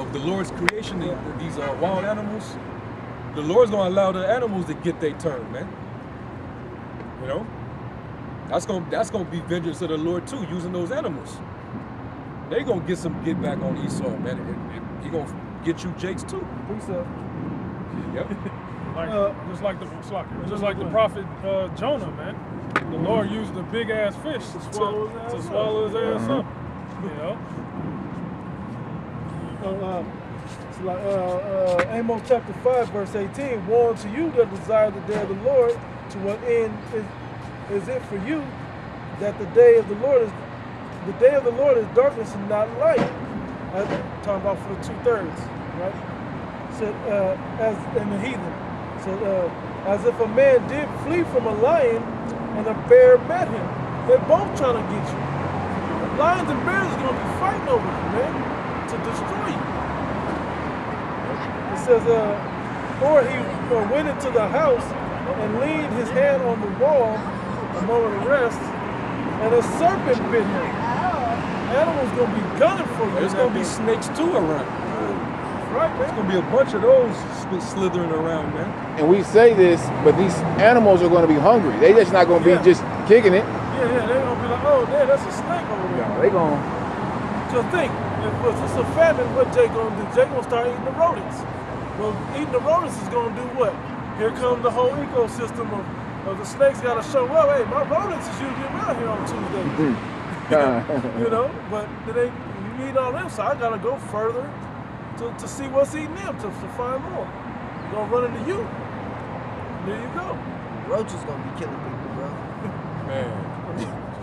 of the Lord's creation, these wild animals, the Lord's gonna allow the animals to get their turn, man. You know, that's gonna be vengeance of the Lord too, using those animals. They gonna get back on Esau, man. He gonna get you Jakes too. Yep. Just like the prophet Jonah, man. The Lord used a big ass fish to swallow his ass up. You know. Amos chapter 5, verse 18. Woe unto you that desire the day of the Lord. To what end is it for you that the day of the Lord is darkness and not light? Talking about for the 2/3, right? So as in the heathen. So as if a man did flee from a lion and a bear met him. They're both trying to get you. Lions and bears are gonna be fighting over you, man, to destroy you. It says, or he went into the house and leaned his hand on the wall a moment of rest, and a serpent bit him. Animals gonna be gunning for you. There's gonna be snakes too around. Right, man. There's gonna be a bunch of those slithering around, man. And we say this, but these animals are going to be hungry. They just not going to be just kicking it. Yeah, they're gonna be like, oh, there, that's a snake over there. They going. So think, if it's a famine, what Jake gonna do? Jake gonna start eating the rodents. Well, eating the rodents is gonna do what? Here comes the whole ecosystem of the snakes. Got to show up. Hey, my rodents is usually around here on Tuesday. You know, but you need all them, so I gotta go further to see what's eating them to find more. They're gonna run into you. There you go. Roaches gonna be killing people, bro. Man.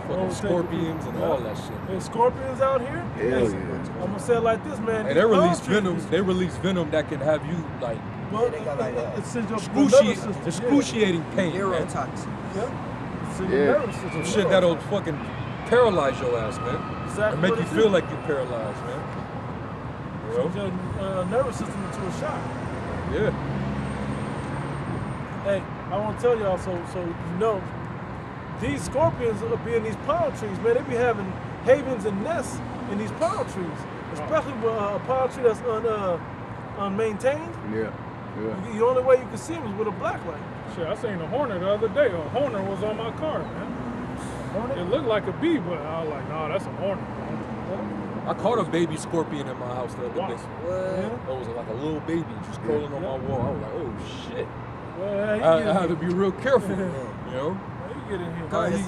Fucking scorpions and all that shit. There's scorpions out here. Hell yeah. I'm gonna say it like this, man. And they release venom. They release venom that can have you like Well, they got like that. it's in your nervous system. excruciating pain, man. Neurotoxin. Yeah. It's in your Yeah. nervous system. Some shit that'll fucking paralyze your ass, man. Exactly And make what you it feel is. like you're paralyzed, man. You know? Put your nervous system into a shock. Yeah. Hey, I want to tell y'all so you know, these scorpions will be in these palm trees, man. They be having havens and nests in these palm trees, especially with a palm tree that's unmaintained. Yeah. The only way you can see them is with a black light. Shit, I seen a hornet the other day. A hornet was on my car, man. Hornet? It looked like a bee, but I was like, nah, that's a hornet. I caught a baby scorpion in my house the other day. What? It was like a little baby just crawling on my wall. I was like, oh shit. Well, I had to be real careful, you know? You get in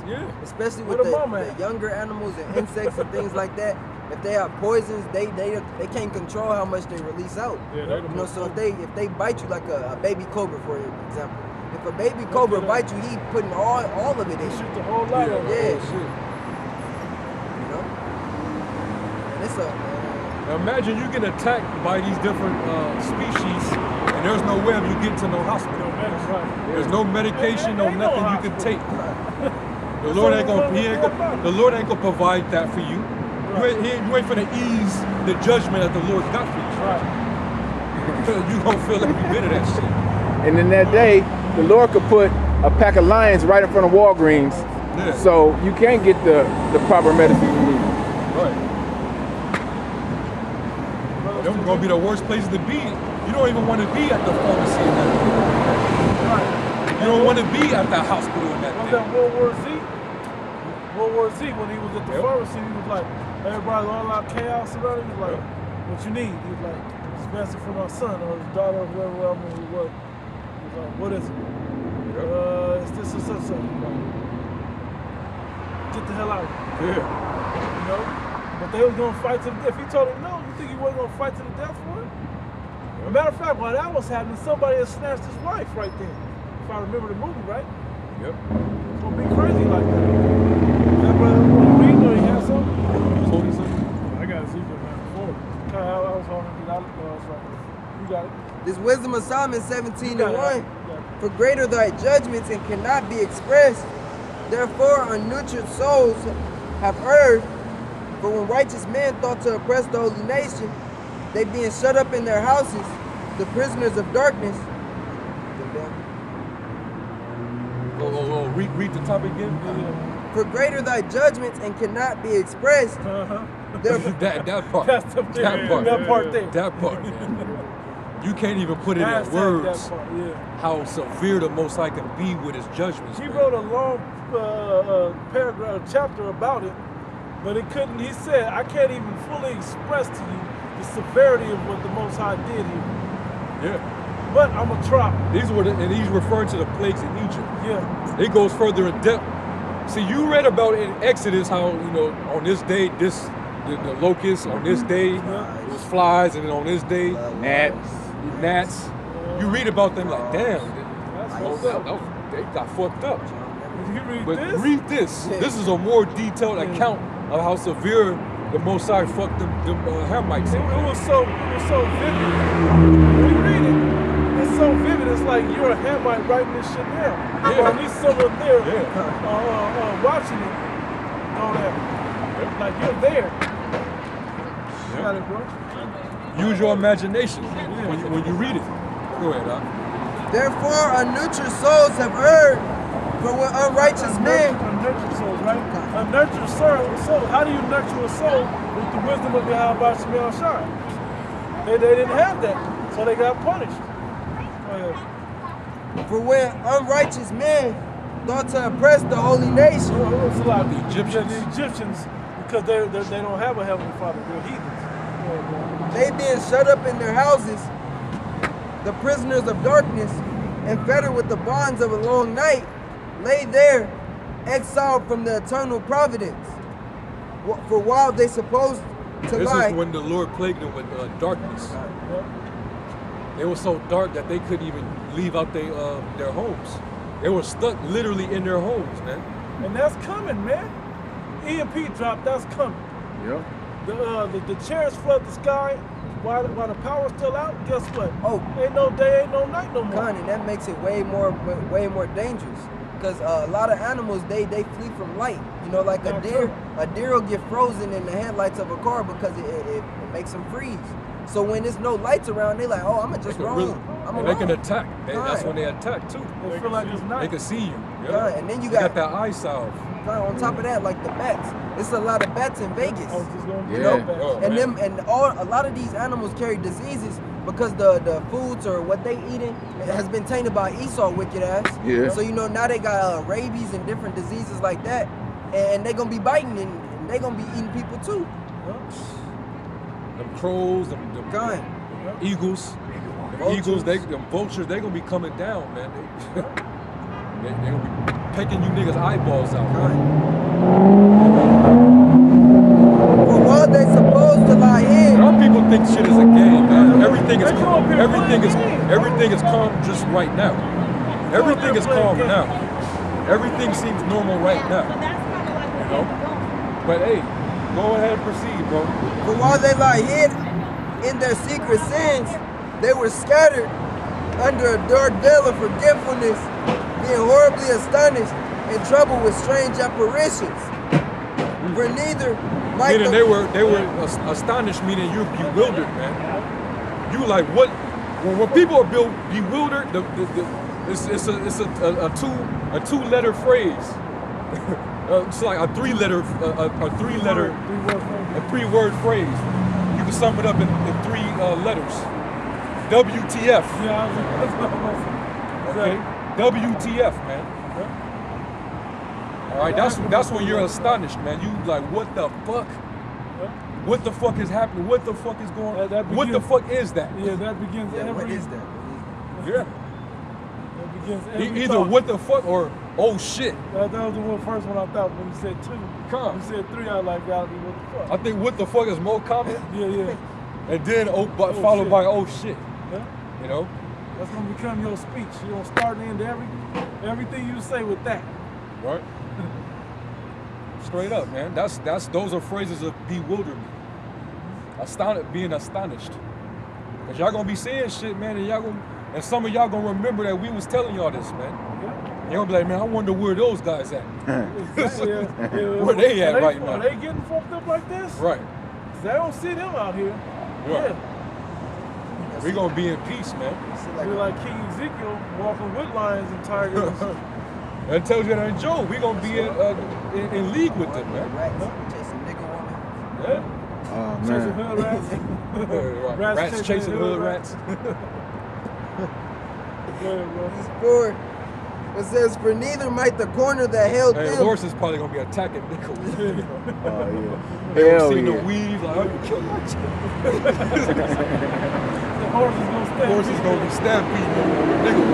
here. Especially Where with the mama the at? younger animals and insects and things like that. If they have poisons, they can't control how much they release out. Yeah, they You know, so if they bite you like a baby cobra, for example, if a baby cobra bites you, he putting all of it in. Shoot the whole light on Yeah. it. You know, and it's a Now imagine you get attacked by these different species and there's no way of you getting to no hospital. There's no medication, no Ain't no nothing you can hospital. take. The Lord ain't gonna provide that for you. You ain't finna ease the judgment that the Lord got for you. You gonna feel every bit of that shit. And in that day, the Lord could put a pack of lions right in front of Walgreens, so you can't get the proper medicine you need. Right. Them gonna be the worst places to be. You don't even want to be at the pharmacy in that thing. You don't want to be at the hospital in that Was thing. that World War Z? World War Z, when he was at the pharmacy, he was like, everybody all out chaos around him. He was like, what you need? He was like, it's medicine for my son or his daughter or whoever else he was. He was like, what is it? It's this or such. Like, get the hell out of here. You know? But they was gonna fight to the death. He told him no. You think he wasn't gonna fight to the death for it? Matter of fact, while that was happening, somebody had snatched his wife right then. If I remember the movie right. Yep. It's gonna be crazy like that. That brother, you know he had something? Told you something? I got Ezekiel 94. I was hoping that was right. You got it. This wisdom of Solomon 17 You and got it. 1. For greater thy judgments and cannot be expressed. Therefore unnurtured souls have erred. For when righteous men thought to oppress the holy nation, they being shut up in their houses, the prisoners of darkness. Read the topic again. For greater thy judgments and cannot be expressed. Therefore, that part. That's the that part. that part there. That part, man. You can't even put it in Hashtag words that part, yeah. how severe the Most High can be with his judgments. He man. wrote a long paragraph, chapter about it, but it couldn't. He said, I can't even fully express to you the severity of what the Most High did here. Yeah. But I'm gonna try. These were and he's referring to the plagues in Egypt. Yeah. It goes further in depth. See, you read about in Exodus how, on this day, the locusts, on this day, Yeah. it was flies, and then on this day, gnats. You read about them like, damn, they got fucked up. Did you read But this? read this. This is a more detailed account of how severe the Most High fucked them Hamites. It was so vivid. When you read it, it's so vivid. It's like you're a Hamite writing this shit down, Yeah. or at least someone there Yeah. watching it. All that, like you're there. You got it, bro. Use your imagination when you read it. Go ahead, Doc. therefore, unnurtured souls have erred, for when unrighteous men. Nurture souls, right? A nurtured soul. How do you nurture a soul with the wisdom of Yahweh Shemel Shai? They didn't have that, so they got punished. Go ahead. For when unrighteous men thought to oppress the holy nation, It's a lot. The Egyptians. The Egyptians, because they don't have a heavenly Father. They're heathens. Go ahead, bro. they being shut up in their houses, the prisoners of darkness, and fettered with the bonds of a long night, lay there, exiled from the eternal providence. For while they supposed to This lie, is when the Lord plagued them with darkness. They were so dark that they couldn't even leave out their homes. They were stuck literally in their homes, man. And that's coming, man. EMP drop, that's coming. Yep. The chariots flood the sky while the power's still out. Guess what? Oh. Ain't no day, ain't no night no more. Connie, that makes it way more dangerous. Because a lot of animals, they flee from light. Like a deer will get frozen in the headlights of a car because it makes them freeze. So when there's no lights around, they like, oh, I'm gonna just roam. And they can attack. That's when they attack too. They feel like it's night. They can see you. Yeah, and then you got got that eye salve. on top of that, like the bats. It's a lot of bats in Vegas. I was just gonna You Yeah. know, Oh, and man. a lot of these animals carry diseases because the foods or what they eating has been tainted by Esau wicked ass. Yeah. So now they got rabies and different diseases like that, and they gonna be biting and they gonna be eating people too. Them crows, them Kind. eagles, them vultures, they gonna be coming down, man. They gonna be pecking you niggas' eyeballs out. For while they supposed to lie in, Our people think shit is a game, man. Everything is They come up here everything is playing calm just right now. Everything is calm now. Everything seems normal right now. You know? But hey, go ahead and proceed, bro. for while they lie hid in their secret sins, they were scattered under a dark veil of forgetfulness, being horribly astonished and troubled with strange apparitions. For neither might Meaning they were astonished, meaning you're bewildered, man. You like what? When people are bewildered, it's a two-letter phrase. It's like a three-word phrase. You can sum it up in three letters. WTF. Yeah, Okay. WTF, man. All right, that's when you're astonished, man. You like, what the fuck? What the fuck is happening? What the fuck is going on? What the fuck is that? Yeah, that begins every. what is that? Yeah. That begins every Either thought. what the fuck or oh shit. That was the first one I thought when you said two. Come. You said three, I was like, what the I fuck? think what the fuck is more common, Yeah. and then followed shit. by oh shit. Yeah. You know? That's gonna become your speech. You're gonna start and end everything you say with that. Right? Straight up, man. Those are phrases of bewilderment. Being astonished. Cause y'all gonna be saying shit, man, and some of y'all gonna remember that we was telling y'all this, man. Yeah. You'll be like, man, I wonder where those guys at. Exactly. Where they at right now? Are they getting fucked up like this? Right. 'Cause I don't see them out here. Right. Yeah. We gonna be in peace, man. We're like King Ezekiel walking with lions and tigers. That tells you that in Job, we gonna be in league with them, man. Rats chasing nigga woman. Yeah. Chasing hood rats. Rats chasing hood rats. Go ahead, bro. For it says, for neither might the corner that held Hey, them. horse is probably gonna be attacking Nico. Oh yeah. They Hell see the yeah. weave, like, how you kill my chick? The horse is gonna stand. Horse is gonna be stampeding nigga.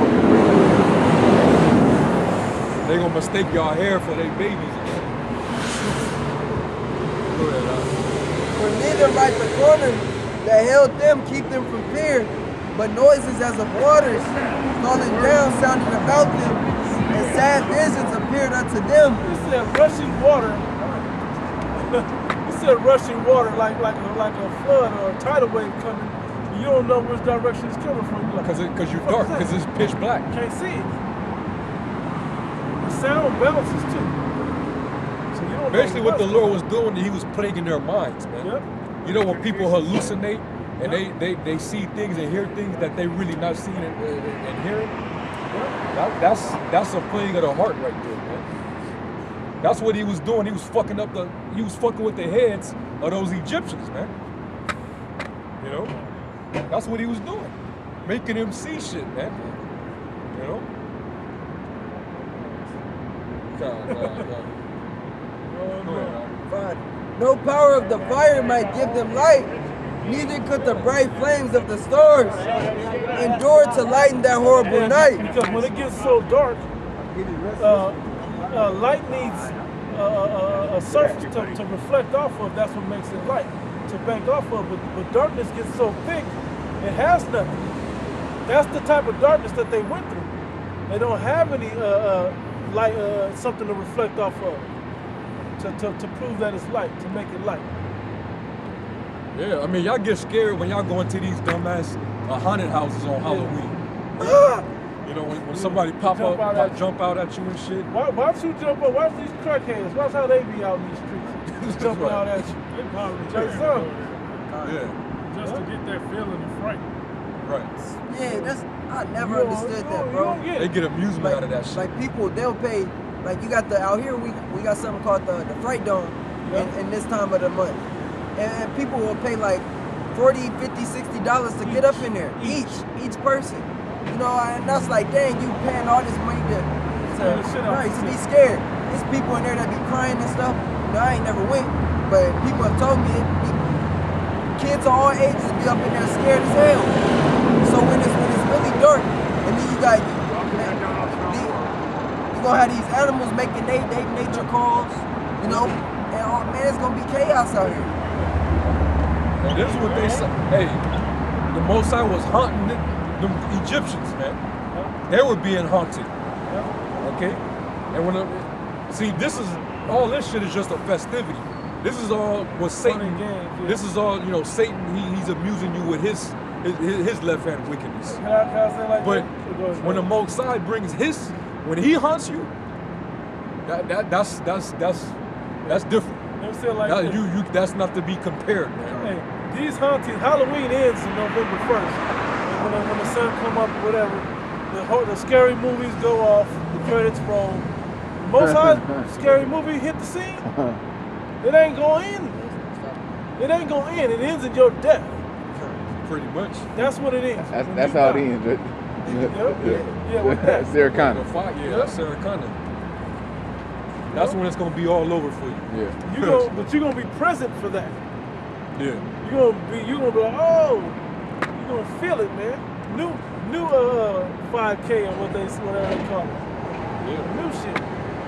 They gonna mistake y'all hair for their babies. Go ahead, For neither might the corner that held them keep them from fear, but noises as of waters falling down sounded about them, and sad visions appeared unto them. It said rushing water. It said rushing water like a flood or a tidal wave coming. You don't know which direction it's coming from. You're like, Cause you're dark, cause it's pitch black. can't see it. The sound bounces too. So you don't Basically know what the Lord was doing, he was plaguing their minds, man. Yep. You know when people hallucinate and they see things and hear things that they really not seeing and hearing? That's a plague of the heart right there, man. That's what he was doing. He was fucking with the heads of those Egyptians, man. You know? That's what he was doing. Making them see shit, man. You know? God. Go ahead, man. Fine. No power of the fire might give them light, neither could the bright flames of the stars endure to lighten that horrible night. Because when it gets so dark, light needs a surface to reflect off of. That's what makes it light, to bank off of. But darkness gets so thick, it has nothing. That's the type of darkness that they went through. They don't have any light, something to reflect off of, to prove that it's light, to make it light. Yeah, I mean, y'all get scared when y'all go into these dumbass haunted houses on Halloween. You know, when somebody jump out at you and shit. Why don't you jump up? Watch these crackheads. Watch how they be out in these streets. Just jumping out at you. They probably Like just, some. Yeah, just to get that feeling of fright. right. Yeah, I never You don't- understood you that, don't- bro. you don't get They it. get amusement out of that shit. Like people, they'll pay. Like you got out here, we got something called the Fright Dome in this time of the month, and people will pay like $40, $50, $60 to get up in there each person. You know, and that's like, dang, you paying all this money to be scared. There's people in there that be crying and stuff. You know, I ain't never went, but people have told me kids of all ages be up in there scared as hell. So when it's really dark, and then you got you gonna have these animals making they nature calls, you know, and oh man, it's gonna be chaos out here. And this is what they say. Hey, the Most High was haunting the Egyptians, man. They were being haunted. Okay? And this is all this shit is just a festivity. This is all what Satan. This is all, you know, Satan, he's amusing you with his left-hand wickedness. Can I say like But that? when the Most High brings when he haunts you, that's different. Let me say it like this. That's not to be compared, man. Hey, these hauntings, Halloween ends on November 1st. And when the sun come up, whatever, the scary movies go off, the credits roll. The Most High scary movie hit the scene. It ain't gonna end. It ain't gonna end. It ends in your death. Pretty much. That's what it is. That's how it ends. Yeah, with that. Sarah Connor. That's Sarah Connor. That's when it's gonna be all over for you. Yeah. But you're gonna be present for that. Yeah. You're gonna be like, oh, you're gonna feel it, man. New 5K or whatever they call it. Yeah. New shit.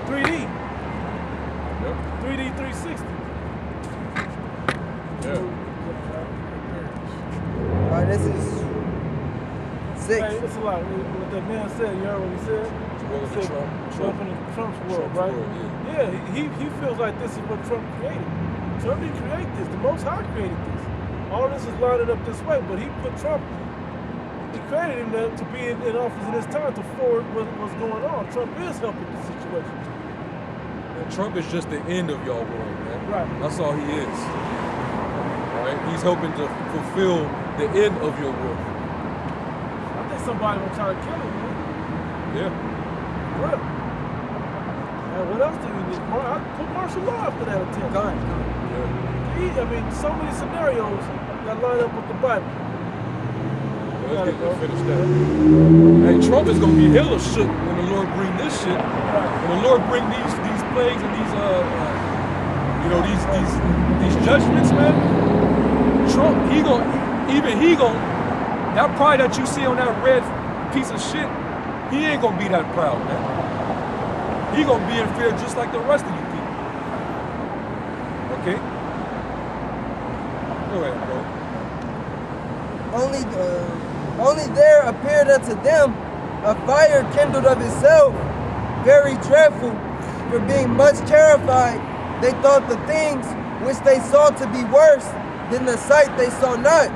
3D. Yep. 3D 360. Yeah. All right, this is 6. Hey, it's a lot. What that man said, you heard what he said? Welcome to Trump in Trump's world, Trump's right? world, Yeah, he feels like this is what Trump created. Trump didn't create this. The Most High created this. All this is lining up this way, but he put Trump, he created him to be in office in this time to forward what's going on. Trump is helping the situation. And Trump is just the end of y'all world, man. Right. That's all he is. Right? He's hoping to fulfill the end of your world. I think somebody will try to kill him, man. Yeah. For real. And what else do we need? Put martial law after that attempt. Gone. Yeah. I mean, so many scenarios that line up with the Bible. Let's finish that. Hey, Trump is gonna be hella shook when the Lord bring this shit. When the Lord bring these plagues and these these judgments, man. Trump, he gon' that pride that you see on that red piece of shit, he ain't gonna be that proud, man. He gonna be in fear just like the rest of you people. Okay? Go ahead, bro. Only there appeared unto them a fire kindled of itself, very dreadful, for being much terrified, they thought the things which they saw to be worse than the sight they saw not.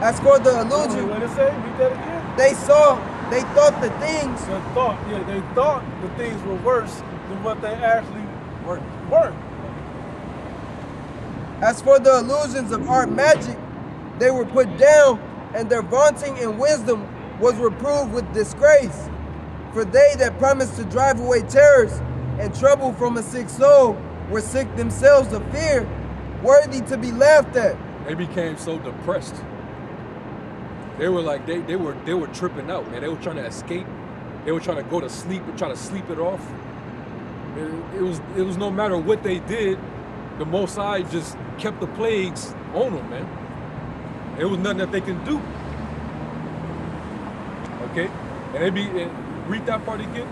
As for the illusion, What did it say? Read that again. they thought the things They thought the things were worse than what they actually were. As for the illusions of art magic, they were put down, and their vaunting in wisdom was reproved with disgrace. For they that promised to drive away terrors and trouble from a sick soul were sick themselves of fear, worthy to be laughed at. They became so depressed. They were like they were tripping out, man. They were trying to escape. They were trying to go to sleep and try to sleep it off. It was no matter what they did, the Most High just kept the plagues on them, man. There was nothing that they can do. Okay, and read that part again.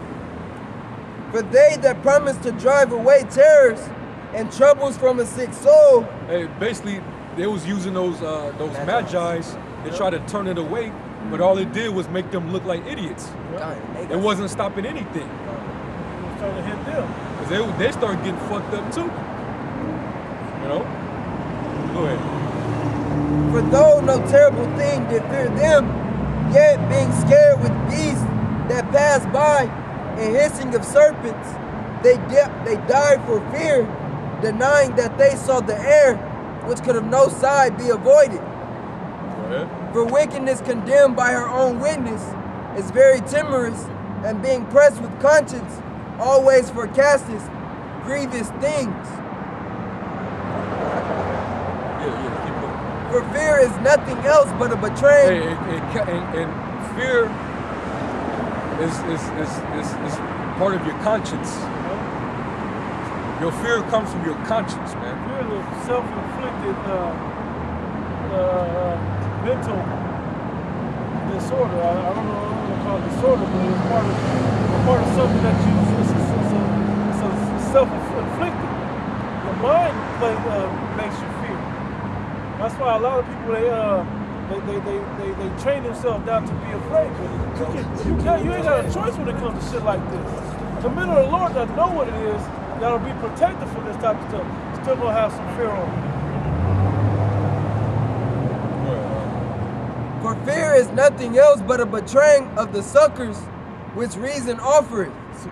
For they that promised to drive away terrors and troubles from a sick soul. Hey, basically, they was using those magi's to try to turn it away, but all it did was make them look like idiots. It wasn't stopping anything. It was trying to hit them. Cause they started getting fucked up too. You know? Go ahead. For though no terrible thing did fear them, yet being scared with beasts that pass by and hissing of serpents, they died for fear, denying that they saw the air, which could of no side be avoided. For wickedness condemned by her own witness is very timorous, and being pressed with conscience, always forecasteth grievous things. Yeah, keep going. For fear is nothing else but a betraying. And fear is part of your conscience. Your fear comes from your conscience, man. Fear is a self-inflicted mental disorder. I don't know what to call it disorder, but it's part of something that it's self-inflicted. The mind makes you fear. That's why a lot of people they train themselves not to be afraid. But you ain't got a choice when it comes to shit like this. The men of the Lord that know what it is, that'll be protected from this type of stuff, still gonna have some fear on them. For fear is nothing else but a betraying of the succors which reason offereth. The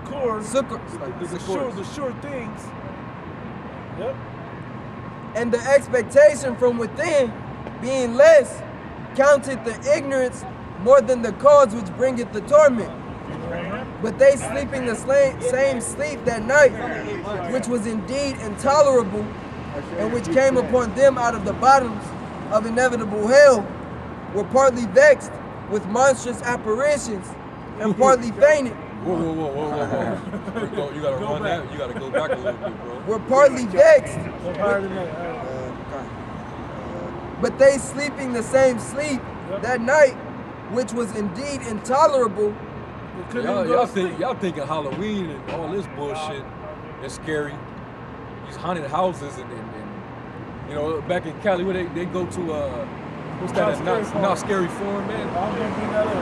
sure things. Yep. And the expectation from within, being less, counteth the ignorance more than the cause which bringeth the torment. But they sleeping the same sleep that night, which was indeed intolerable, and which came upon them out of the bottoms of inevitable hell, were partly vexed with monstrous apparitions, and partly fainted. Whoa. You gotta run that. You gotta go back a little bit, bro. Were partly vexed. But they sleeping the same sleep that night, which was indeed intolerable. Y'all thinking Halloween and all this bullshit is scary. These haunted houses and you know, back in Cali where they go to what's that? Not Scary Farm, man. I'm gonna bring that up.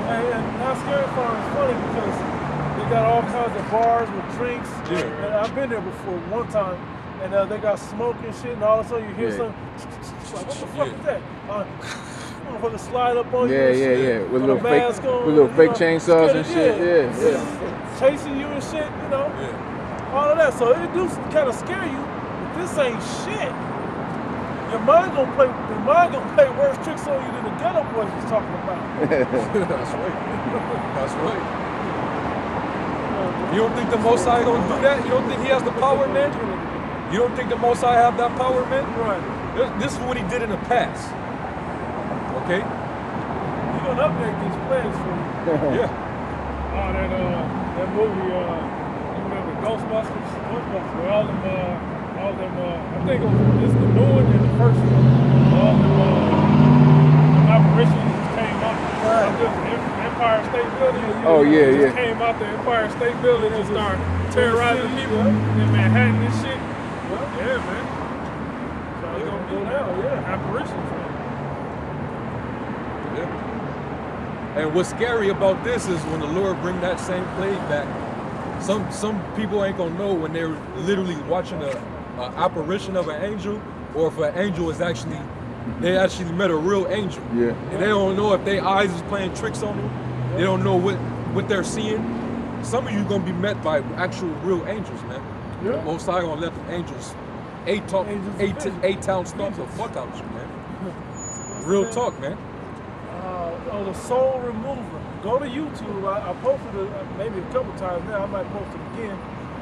And Not Scary Farm is funny because they got all kinds of bars with drinks. Yeah. And I've been there before one time, and they got smoke and shit, and all of a sudden you hear something. Like, what the fuck is that? Motherfucker slide up on you. Yeah. With little fake chainsaws and shit. Yeah. Chasing you and shit, you know. Yeah. All of that. So it do kind of scare you, but this ain't shit. Your mind gonna play worse tricks on you than the Ghetto Boys was talking about. That's right. You don't think the Most High gonna do that? You don't think he has the power, man? You don't think the Most High have that power, man? Right. This is what he did in the past. Okay? He gonna update these plans for you. Yeah. Oh, that movie, the Ghostbusters. Where all them, I think it's the new one and the first one. All them apparitions just came out. Empire State Building. Oh, yeah, just yeah. came out the Empire State Building and started terrorizing people in Manhattan and shit. Yeah, man. So it's gonna go down. Yeah, apparitions. Man. Yeah. And what's scary about this is when the Lord bring that same plague back, some people ain't gonna know when they're literally watching a apparition of an angel, or if an angel is actually, they actually met a real angel. Yeah. And they don't know if their eyes is playing tricks on them. They don't know what they're seeing. Some of you gonna be met by actual real angels, man. Yeah. Most High gonna let the angels eight-town stomp the fuck out you, man. Real talk, man. The Soul Remover. Go to YouTube. I posted it maybe a couple times now. I might post it again.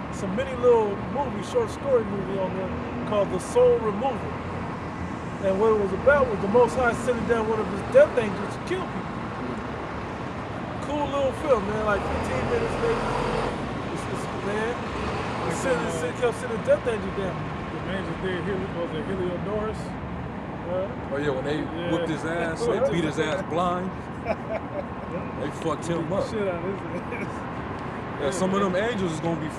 It's a mini little movie, short story movie on there called The Soul Remover. And what it was about was the Most High sending down one of his death angels to kill people. Cool little film, man. Like 15 minutes later, man. He kept sending death angels down. The man just did Heliodorus. Oh yeah, when they whipped his ass, they beat his ass blind. They fucked him up. Shit out of his ass. Yeah, some of them angels is gonna be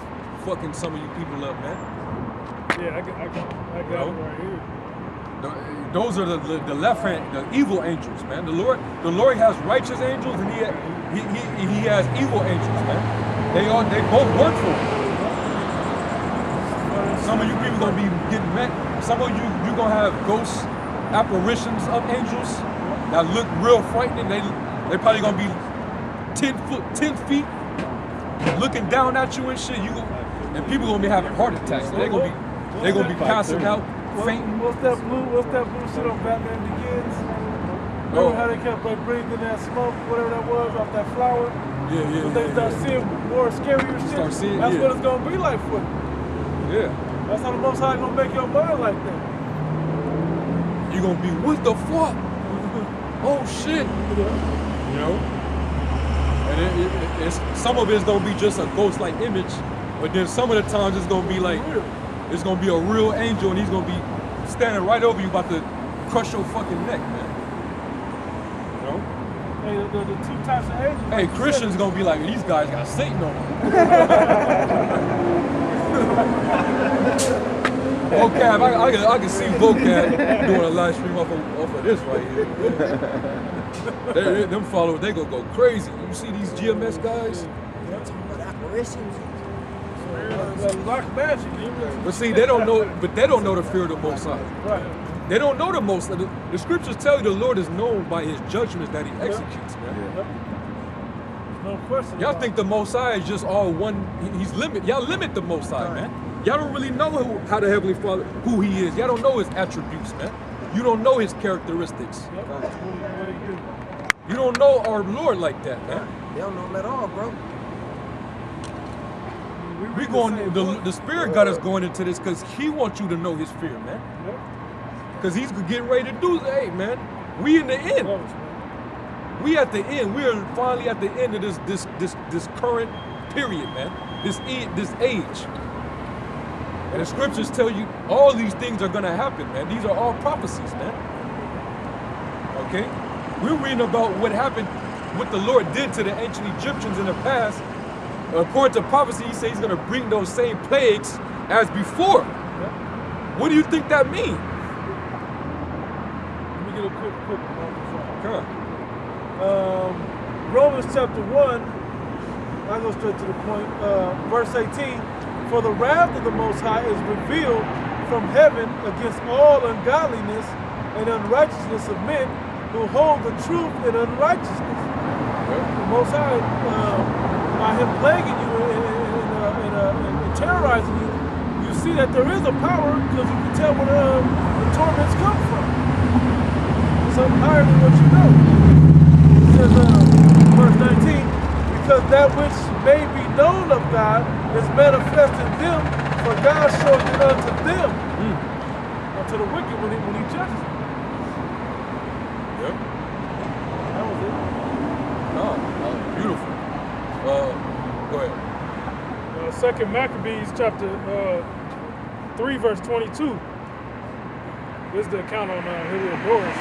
fucking some of you people up, man. Yeah, I got it right here. Those are the left hand, the evil angels, man. The Lord has righteous angels, and he has evil angels, man. They both work for him. Some of you people gonna be getting met. Some of you gonna have ghosts, apparitions of angels that look real frightening. They probably gonna be 10 feet, looking down at you and shit. And people gonna be having heart attacks. They gonna be passing out, fainting. What's that blue shit on Batman Begins? Remember how they kept like breathing that smoke, whatever that was, off that flower? Yeah. But they start seeing more scarier shit. That's what it's gonna be like for you. Yeah. That's how the Most High gonna make your mind like that. You're gonna be, what the fuck? Oh shit. You know? And it's some of it's gonna be just a ghost-like image, but then some of the times it's gonna be like, it's gonna be a real angel, and he's gonna be standing right over you, about to crush your fucking neck, man. You know? Hey, the two types of angels. Hey, Christians gonna be like, these guys got Satan on them. Vocab, I can see Vocab doing a live stream off of this right here. Them followers, they gonna go crazy. You see these GMS guys? But see, they don't know the fear of the Most High. Right. They don't know the most. The scriptures tell you the Lord is known by his judgments that he executes, man. No question. Y'all think the Most High is just all one, he's y'all limit the Most High, man. Y'all don't really know how the Heavenly Father, who he is. Y'all don't know his attributes, man. You don't know his characteristics. You don't know our Lord like that, man. They don't know him at all, bro. We going, the Spirit got us going into this because he wants you to know his fear, man. Because he's getting ready to do, hey, man, we in the end. We at the end. We are finally at the end of this current period, man. This age. And the scriptures tell you all these things are gonna happen, man. These are all prophecies, man. Okay? We're reading about what happened, what the Lord did to the ancient Egyptians in the past. According to prophecy, he says he's gonna bring those same plagues as before. What do you think that means? Let me get a quick one. Come on. Romans chapter 1, I'll go straight to the point, verse 18. For the wrath of the Most High is revealed from heaven against all ungodliness and unrighteousness of men who hold the truth in unrighteousness. The Most High, by him plaguing you and terrorizing you, you see that there is a power because you can tell where the torments come from. It's up higher than what you know. It says, verse 19, because that which may be known of God is manifest in them, For God showed it unto them, unto the wicked when he judges them. Yep. That was it. Oh, beautiful. Go ahead. 2 Maccabees chapter 3 verse 22. This is the account on Heliodorus.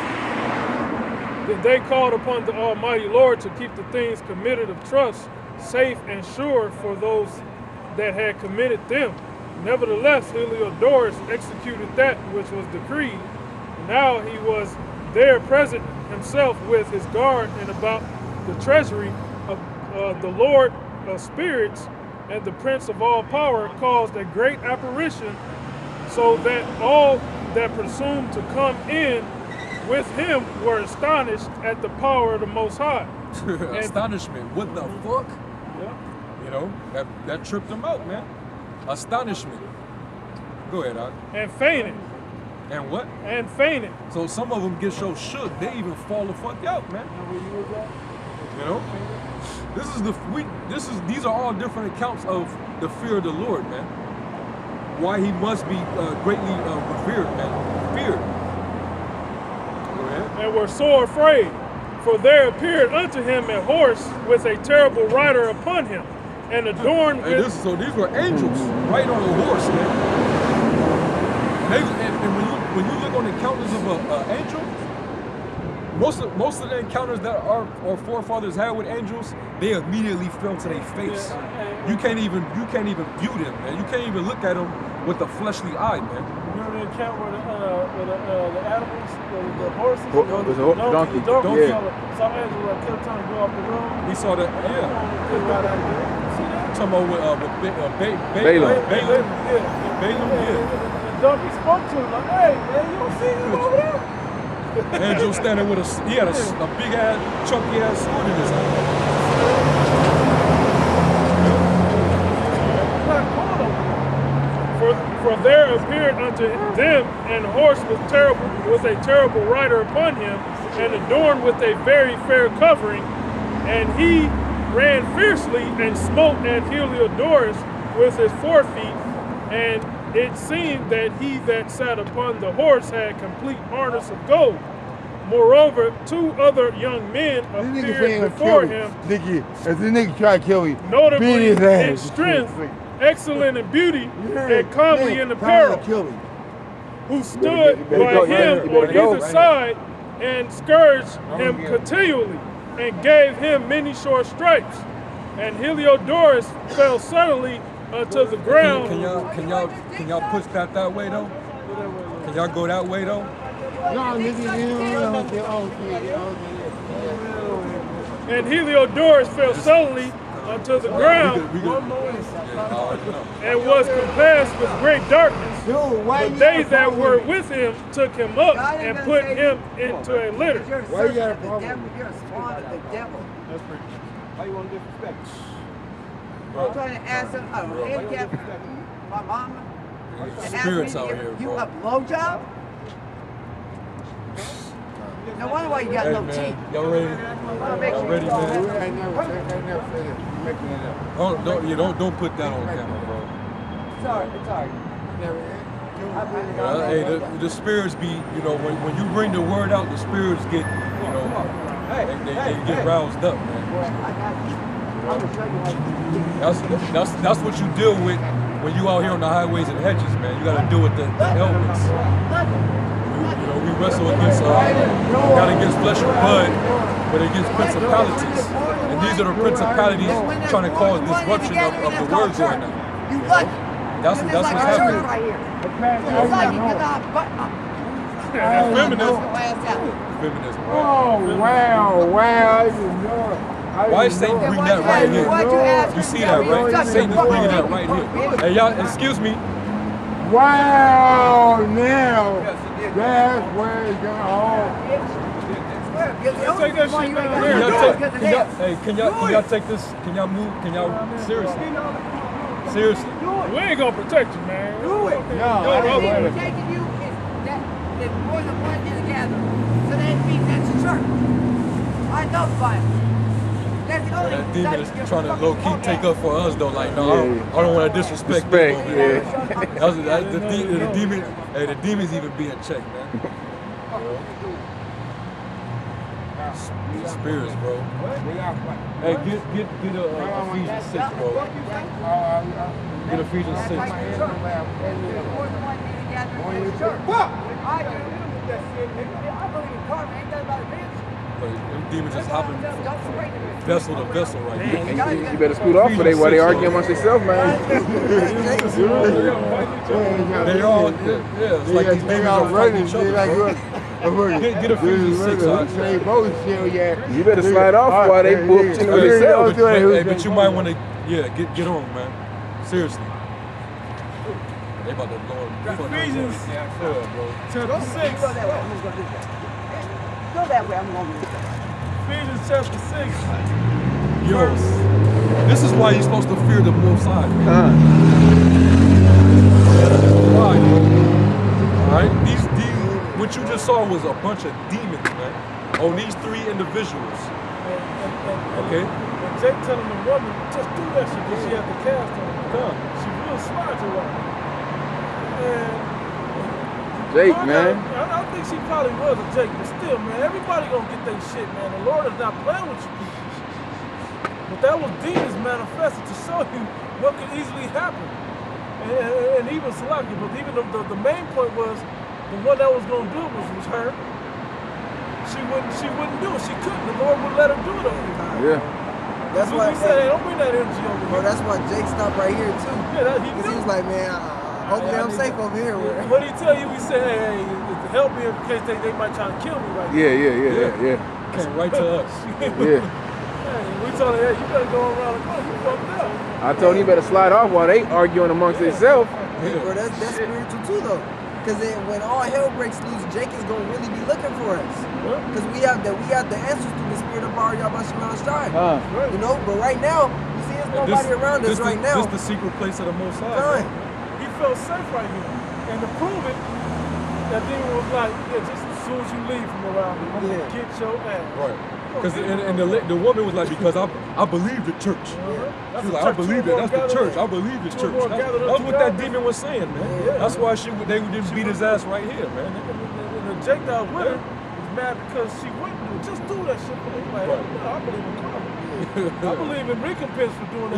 Then they called upon the Almighty Lord to keep the things committed of trust safe and sure for those that had committed them. Nevertheless, Heliodorus executed that which was decreed. Now he was there present himself with his guard and about the treasury of the Lord of spirits, and the prince of all power caused a great apparition, so that all that presumed to come in with him were astonished at the power of the Most High. Astonishment. What the fuck? Yeah. You know, that tripped them out, man. Astonishment. Go ahead, Doc. And fainted. And what? And fainted. So some of them get so shook, they even fall the fuck out, man. You know? These are all different accounts of the fear of the Lord, man. Why he must be greatly revered, man. Feared. Go ahead. And were sore afraid, for there appeared unto him a horse with a terrible rider upon him, and adorned with... So these were angels riding on a horse, man. And when you look on the encounters of an angel, most of the encounters that our forefathers had with angels, they immediately fell to their face. You can't even view them, man. You can't even look at them with the fleshly eye, man. Remember the account where the animals, the horses, donkey. Yeah. Some angel kept trying to go off the road. He saw that, yeah. Couldn't ride out of there. See that? Talking about with Balaam. Balaam, Yeah. yeah. The donkey spoke to him like, hey, man, you don't see him over there? Angel standing with he had a big ass, chunky ass sword in his hand. For there appeared unto them an horse with a terrible rider upon him, and adorned with a very fair covering, and he ran fiercely and smote at Heliodorus with his forefeet, and it seemed that he that sat upon the horse had complete harness of gold. Moreover, 2 other young men appeared before him, As the nigga try to kill you, notably beat his in ass. strength, excellent in beauty, and comely in apparel, who stood by him on either side and scourged him continually, and gave him many short stripes. And Heliodorus fell suddenly unto the ground. Can y'all push that way though? Can y'all go that way though? No, nigga, And Heliodorus fell suddenly unto the ground, and was compassed with great darkness. But they that were with him took him up and put him into a litter. Why you got a problem? You're a spawn of the devil. That's pretty. Why you want to disrespect? I'm trying to ask him, handicap my mama. Spirits out here, You bro. a blowjob? No wonder why you got Hey, no man, teeth. y'all ready? Wanna make Y'all sure ready, you man? I never said that. You're making it up. Don't put that on camera, bro. It's alright. Hey, the spirits be, you know, when you bring the word out, the spirits get, you know, they get roused up, man. That's what you deal with when you out here on the highways and hedges, man. You got to deal with the elements. You know, we wrestle against not against flesh and blood, but against principalities. And these are the principalities trying to cause disruption of the word going out. You lucky. That's what's happening. Right here. You lucky because I'm Feminism. Feminism. Oh, wow. I didn't know it. Why is Satan bring that right here? Why'd you ask You see that, right? Satan is bringing that right here. Hey, y'all, excuse me. Wow, now that's where it's going on. Take that shit down here. Can y'all take this? Can y'all move? Can y'all seriously? Seriously? We ain't gonna protect you, man. No, Taking you is that there's more than one is gathered. So that means that's the church. I know the Bible. They That demon is trying to low key take up for us though. Like, no, Yeah. I don't want to disrespect Respect, people, yeah. man. The demon, hey, the demons even be in check, man. Spirits, bro. Hey, get Ephesians 6, bro. Get Ephesians 6. Them demons just hopping from vessel to vessel right now. And you better scoot off while they arguing amongst themselves, man. They all, yeah, it's like these demons are fighting each other, bro. Get Ephesians 6, You better slide off while they whoop themselves. but you might want to, get on, man. Seriously. They about to go in front of Ephesians bro. chapter 6. Go that way, I'm going to Ephesians chapter 6. Yo, this is why you're supposed to fear the Most High, man. Why? Alright? These what you just saw was a bunch of demons, man. On these three individuals. Okay? And Jake telling the woman, just do that shit because she had the cast on her. She real smart to her. And Jake, man. I think she probably was a Jake, but still, man, everybody gonna get their shit, man. The Lord is not playing with you people. But that was demons manifested to show you what could easily happen. And even Salaki, but even the main point was the one that was gonna do it was her. She wouldn't do it. She couldn't. The Lord would let her do it every time. Yeah. That's why we said, hey, don't bring that energy over bro, here. that's why Jake stopped right here too. Yeah, Because he was like, man, hopefully I'm safe over here. What did he tell you? We said, hey, help me in case they might try to kill me right now. Yeah. Came right to us. Yeah. Hey, we told him, hey, you better go around the corner. You fucked up. I told him you better slide off while they arguing amongst themselves. Bro, that's spiritual too though. Because when all hell breaks loose, Jake is gonna really be looking for us. Because we have the answers through the spirit of our Yahweh Shai. You know, but right now, you see there's nobody around us right now. This is the secret place of the Most High. He felt safe right here. And to prove it, that demon was like, just as soon as you leave from around me, I'm gonna get your ass. Right. Because and the woman was like, because I believe the church. She was like, I believe it. That's the church. I believe the church. That's what that demon was saying, man. That's why they would just beat his ass right here, man. And the Jake that was with her was mad because she wouldn't do it. Just do that shit. He's like, no, I believe in karma. I believe in recompense for doing that.